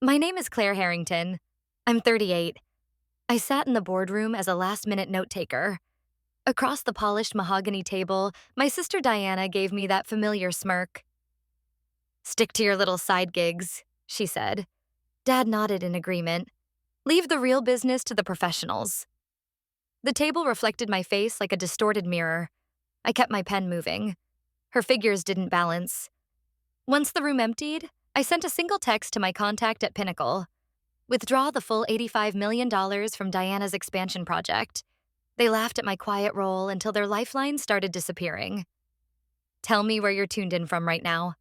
My name is Claire Harrington. I'm 38. I sat in the boardroom as a last-minute note-taker. Across the polished mahogany table, my sister Diana gave me that familiar smirk. "Stick to your little side gigs," she said. Dad nodded in agreement. "Leave the real business to the professionals." The table reflected my face like a distorted mirror. I kept my pen moving. Her figures didn't balance. Once the room emptied, I sent a single text to my contact at Pinnacle. "Withdraw the full $85 million from Diana's expansion project." They laughed at my quiet role until their lifelines started disappearing. Tell me where you're tuned in from right now.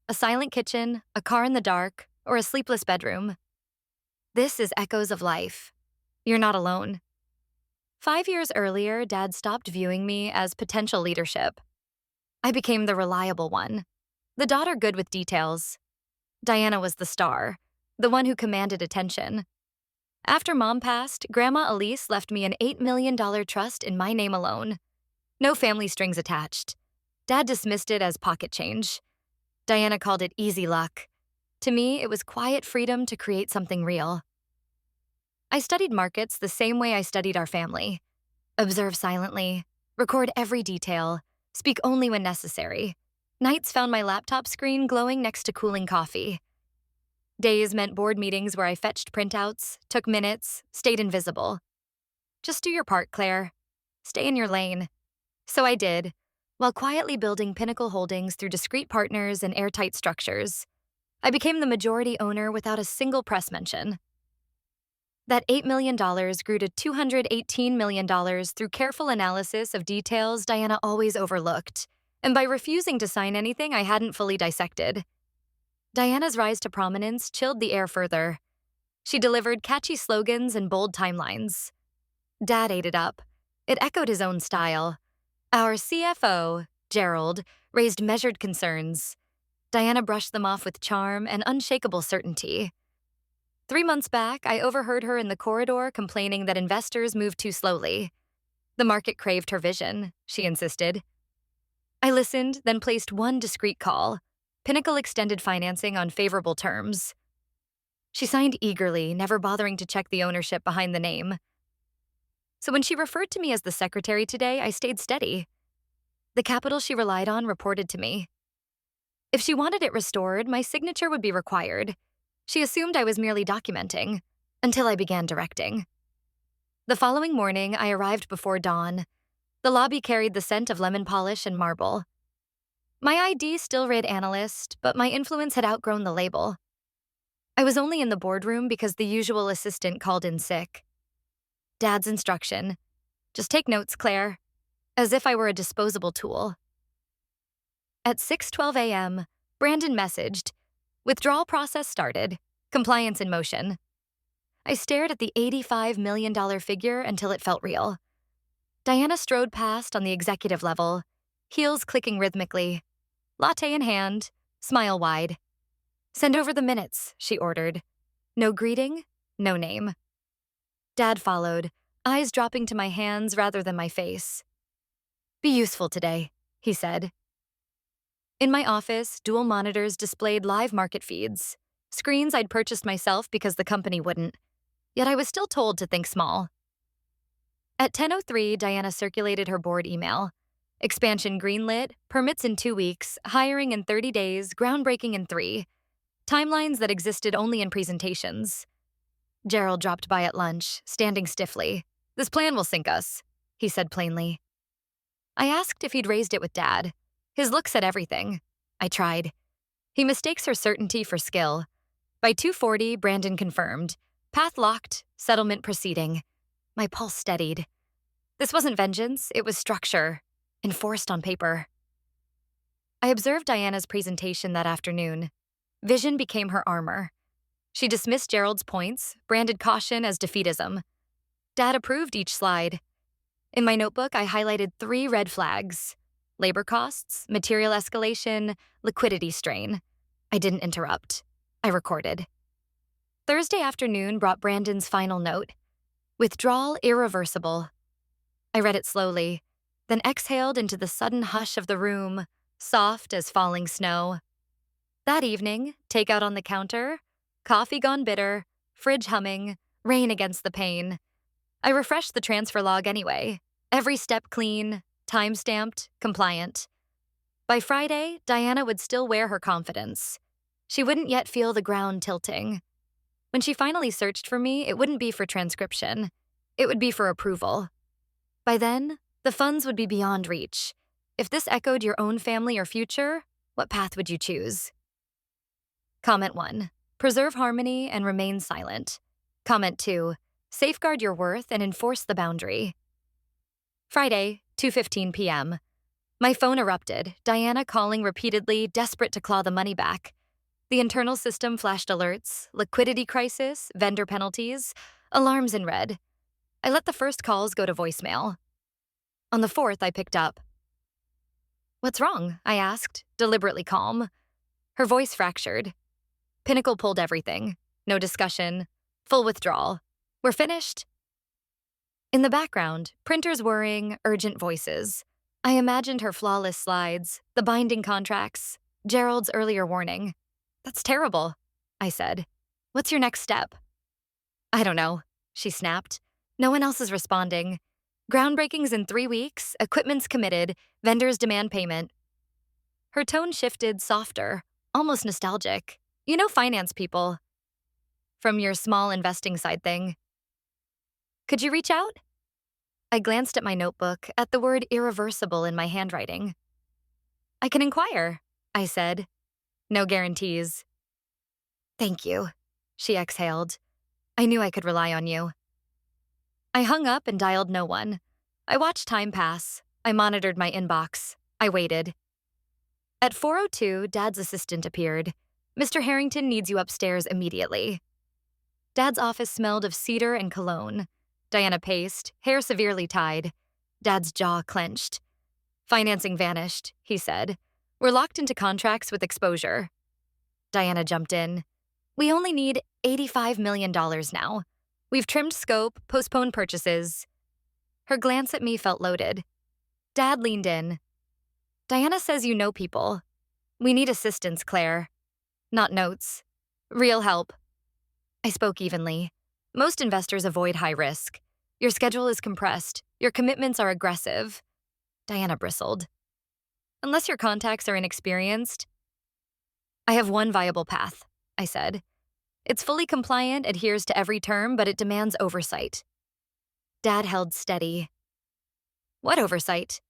A silent kitchen, a car in the dark, or a sleepless bedroom. This is Echoes of Life. You're not alone. 5 years earlier, Dad stopped viewing me as potential leadership. I became the reliable one, the daughter good with details. Diana was the star, the one who commanded attention. After Mom passed, Grandma Elise left me an $8 million trust in my name alone. No family strings attached. Dad dismissed it as pocket change. Diana called it easy luck. To me, it was quiet freedom to create something real. I studied markets the same way I studied our family. Observe silently, record every detail, speak only when necessary. Nights found my laptop screen glowing next to cooling coffee. Days meant board meetings where I fetched printouts, took minutes, stayed invisible. Just do your part, Claire. Stay in your lane. So I did, while quietly building Pinnacle Holdings through discrete partners and airtight structures. I became the majority owner without a single press mention. That $8 million grew to $218 million through careful analysis of details Diana always overlooked, and by refusing to sign anything I hadn't fully dissected. Diana's rise to prominence chilled the air further. She delivered catchy slogans and bold timelines. Dad ate it up. It echoed his own style. Our CFO, Gerald, raised measured concerns. Diana brushed them off with charm and unshakable certainty. 3 months back, I overheard her in the corridor complaining that investors moved too slowly. The market craved her vision, she insisted. I listened, then placed one discreet call. Pinnacle extended financing on favorable terms. She signed eagerly, never bothering to check the ownership behind the name. So when she referred to me as the secretary today, I stayed steady. The capital she relied on reported to me. If she wanted it restored, my signature would be required. She assumed I was merely documenting, until I began directing. The following morning, I arrived before dawn. The lobby carried the scent of lemon polish and marble. My ID still read analyst, but my influence had outgrown the label. I was only in the boardroom because the usual assistant called in sick. Dad's instruction: "Just take notes, Claire," as if I were a disposable tool. At 6:12 a.m., Brandon messaged, "Withdrawal process started. Compliance in motion." I stared at the $85 million figure until it felt real. Diana strode past on the executive level, heels clicking rhythmically. Latte in hand, smile wide. "Send over the minutes," she ordered. No greeting, no name. Dad followed, eyes dropping to my hands rather than my face. "Be useful today," he said. In my office, dual monitors displayed live market feeds, screens I'd purchased myself because the company wouldn't. Yet I was still told to think small. At 10:03, Diana circulated her board email. Expansion greenlit, permits in 2 weeks, hiring in 30 days, groundbreaking in 3. Timelines that existed only in presentations. Gerald dropped by at lunch, standing stiffly. "This plan will sink us," he said plainly. I asked if he'd raised it with Dad. His look said everything. I tried. He mistakes her certainty for skill. By 2:40, Brandon confirmed. Path locked, settlement proceeding. My pulse steadied. This wasn't vengeance, it was structure, enforced on paper. I observed Diana's presentation that afternoon. Vision became her armor. She dismissed Gerald's points, branded caution as defeatism. Dad approved each slide. In my notebook, I highlighted 3 red flags: labor costs, material escalation, liquidity strain. I didn't interrupt. I recorded. Thursday afternoon brought Brandon's final note: withdrawal irreversible. I read it slowly, then exhaled into the sudden hush of the room, soft as falling snow. That evening, takeout on the counter, Coffee gone bitter, fridge humming, rain against the pane. I refreshed the transfer log anyway. Every step clean, time-stamped, compliant. By Friday, Diana would still wear her confidence. She wouldn't yet feel the ground tilting. When she finally searched for me, it wouldn't be for transcription. It would be for approval. By then, the funds would be beyond reach. If this echoed your own family or future, what path would you choose? Comment 1. Preserve harmony and remain silent. Comment 2. Safeguard your worth and enforce the boundary. Friday, 2:15 p.m. My phone erupted, Diana calling repeatedly, desperate to claw the money back. The internal system flashed alerts, liquidity crisis, vendor penalties, alarms in red. I let the first calls go to voicemail. On the fourth, I picked up. "What's wrong?" I asked, deliberately calm. Her voice fractured. Pinnacle pulled everything. No discussion. Full withdrawal. "We're finished?" In the background, printers whirring, urgent voices. I imagined her flawless slides, the binding contracts, Gerald's earlier warning. "That's terrible," I said. "What's your next step?" "I don't know," she snapped. "No one else is responding. Groundbreaking's in 3 weeks, equipment's committed, vendors demand payment." Her tone shifted softer, almost nostalgic. "You know finance people. From your small investing side thing. Could you reach out?" I glanced at my notebook, at the word irreversible in my handwriting. "I can inquire," I said. "No guarantees." "Thank you," she exhaled. "I knew I could rely on you." I hung up and dialed no one. I watched time pass. I monitored my inbox. I waited. At 4:02, Dad's assistant appeared. "Mr. Harrington needs you upstairs immediately." Dad's office smelled of cedar and cologne. Diana paced, hair severely tied. Dad's jaw clenched. "Financing vanished," he said. "We're locked into contracts with exposure." Diana jumped in. "We only need $85 million now. We've trimmed scope, postponed purchases." Her glance at me felt loaded. Dad leaned in. "Diana says you know people. We need assistance, Claire. Not notes. Real help." I spoke evenly. "Most investors avoid high risk. Your schedule is compressed. Your commitments are aggressive." Diana bristled. "Unless your contacts are inexperienced." "I have one viable path," I said. "It's fully compliant, adheres to every term, but it demands oversight." Dad held steady. "What oversight?"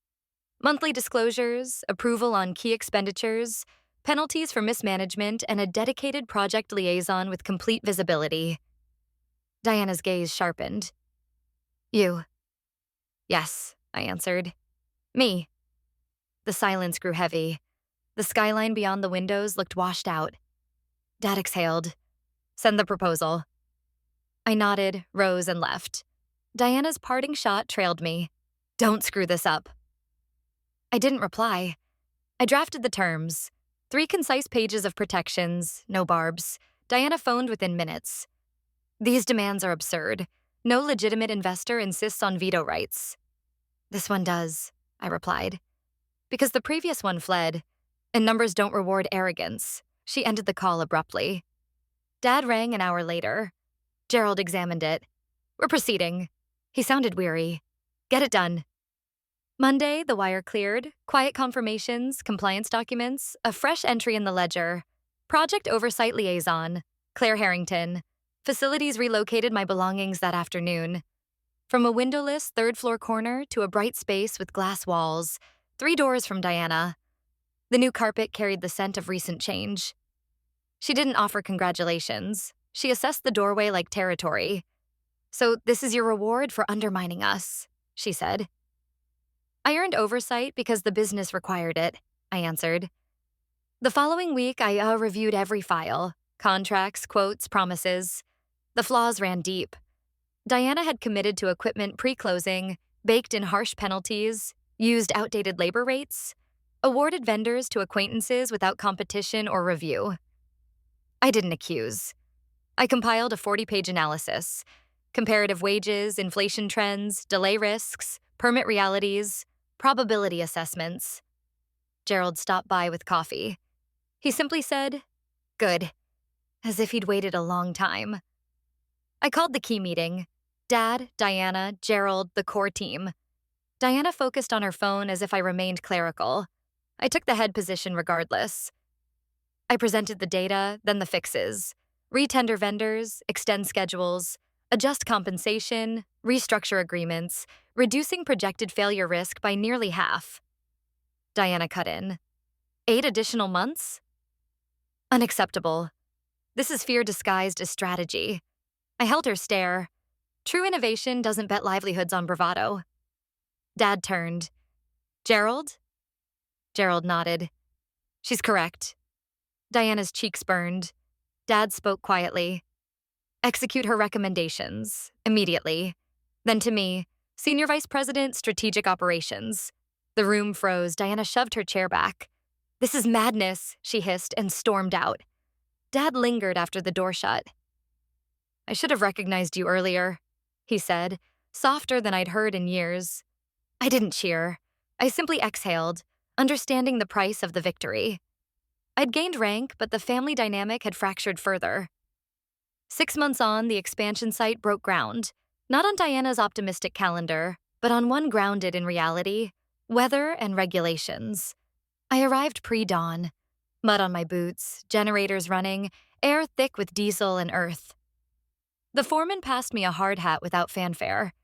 "Monthly disclosures, approval on key expenditures, penalties for mismanagement, and a dedicated project liaison with complete visibility." Diana's gaze sharpened. "You?" "Yes," I answered. "Me." The silence grew heavy. The skyline beyond the windows looked washed out. Dad exhaled. "Send the proposal." I nodded, rose, and left. Diana's parting shot trailed me. "Don't screw this up." I didn't reply. I drafted the terms. 3 concise pages of protections, no barbs. Diana phoned within minutes. "These demands are absurd. No legitimate investor insists on veto rights." "This one does," I replied. "Because the previous one fled, and numbers don't reward arrogance." She ended the call abruptly. Dad rang an hour later. Gerald examined it. "We're proceeding." He sounded weary. "Get it done." Monday, the wire cleared. Quiet confirmations, compliance documents, a fresh entry in the ledger. Project Oversight Liaison, Claire Harrington. Facilities relocated my belongings that afternoon. From a windowless third-floor corner to a bright space with glass walls, 3 doors from Diana. The new carpet carried the scent of recent change. She didn't offer congratulations. She assessed the doorway like territory. "So this is your reward for undermining us," she said. "I earned oversight because the business required it," I answered. The following week, I reviewed every file. Contracts, quotes, promises. The flaws ran deep. Diana had committed to equipment pre-closing, baked in harsh penalties, used outdated labor rates, awarded vendors to acquaintances without competition or review. I didn't accuse. I compiled a 40-page analysis. Comparative wages, inflation trends, delay risks, permit realities, probability assessments. Gerald stopped by with coffee. He simply said, "Good. as if he'd waited a long time. I called the key meeting. Dad, Diana, Gerald, the core team. Diana focused on her phone as if I remained clerical. I took the head position regardless. I presented the data, then the fixes. Retender vendors, extend schedules, adjust compensation, restructure agreements, reducing projected failure risk by nearly half. Diana cut in. 8 additional months? Unacceptable. This is fear disguised as strategy. I held her stare. True innovation doesn't bet livelihoods on bravado. Dad turned. Gerald? Gerald nodded. She's correct. Diana's cheeks burned. Dad spoke quietly. Execute her recommendations, immediately. Then to me, Senior Vice President, Strategic Operations. The room froze. Diana shoved her chair back. This is madness, she hissed and stormed out. Dad lingered after the door shut. I should have recognized you earlier, he said, softer than I'd heard in years. I didn't cheer. I simply exhaled, understanding the price of the victory. I'd gained rank, but the family dynamic had fractured further. 6 months on, the expansion site broke ground, not on Diana's optimistic calendar, but on one grounded in reality, weather and regulations. I arrived pre-dawn. Mud on my boots, generators running, air thick with diesel and earth. The foreman passed me a hard hat without fanfare.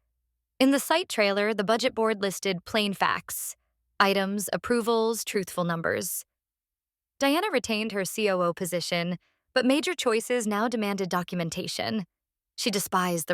In the site trailer, the budget board listed plain facts: items, approvals, truthful numbers. Diana retained her COO position, but major choices now demanded documentation. She despised the